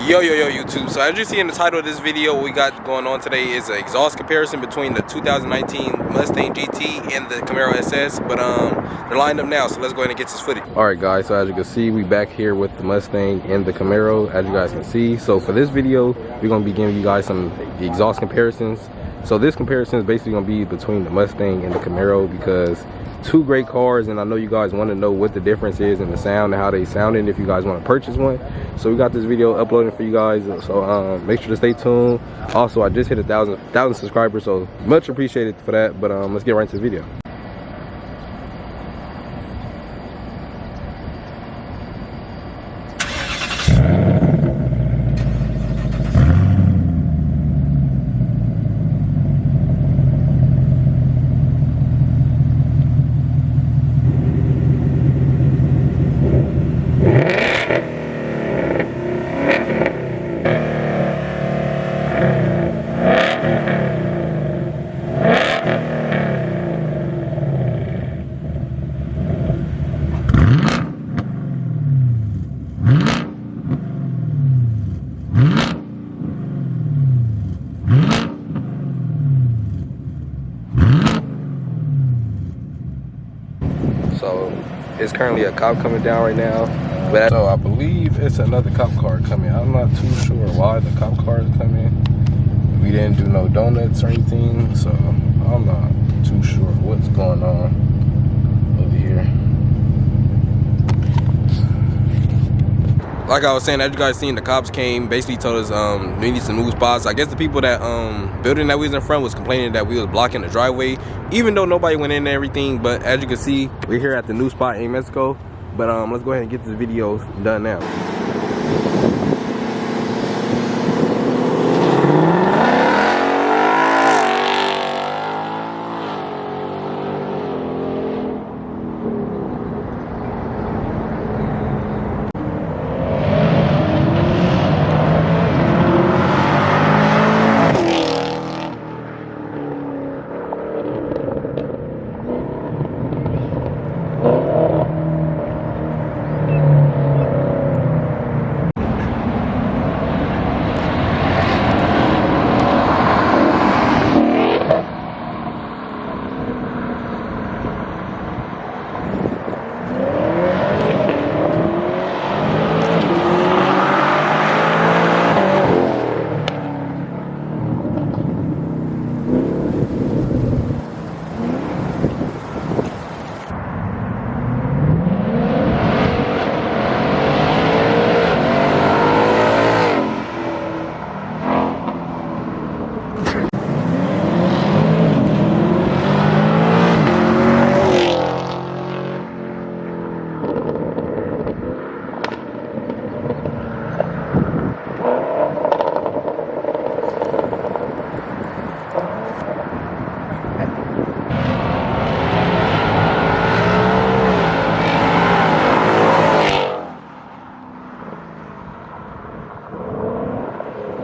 Yo YouTube. So as you see in the title of this video, what we got going on today is an exhaust comparison between the 2019 Mustang GT and the Camaro SS, but they're lined up now, so let's go ahead and get this footage. Alright guys, so as you can see, we back here with the Mustang and the Camaro, as you guys can see. So for this video, we're going to be giving you guys some exhaust comparisons. So this comparison is basically going to be between the Mustang and the Camaro, because two great cars, and I know you guys want to know what the difference is in the sound and how they sounded if you guys want to purchase one. So we got this video uploading for you guys, so make sure to stay tuned. Also, I just hit 1,000 subscribers, so much appreciated for that. But let's get right into the video. So it's currently a cop coming down right now, but so I believe it's another cop car coming. I'm not too sure why the cop car is coming. We didn't do no donuts or anything, so I'm not too sure what's going on over here. Like I was saying, as you guys seen, the cops came, basically told us we need some new spots. I guess the people that building that we was in front was complaining that we was blocking the driveway, even though nobody went in and everything. But as you can see, we're here at the new spot in Mexico. But let's go ahead and get this video done now.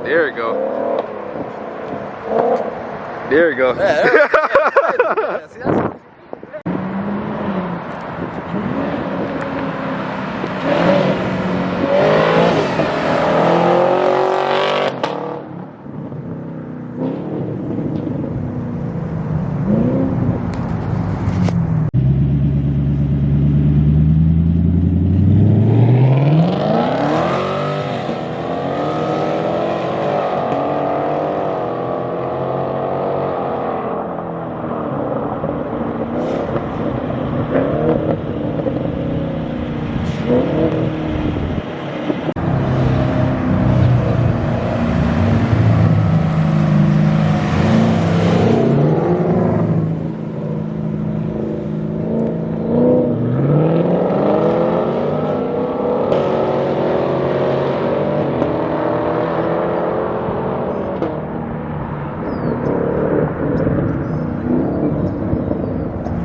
There we go. There we go. Yeah, see, that's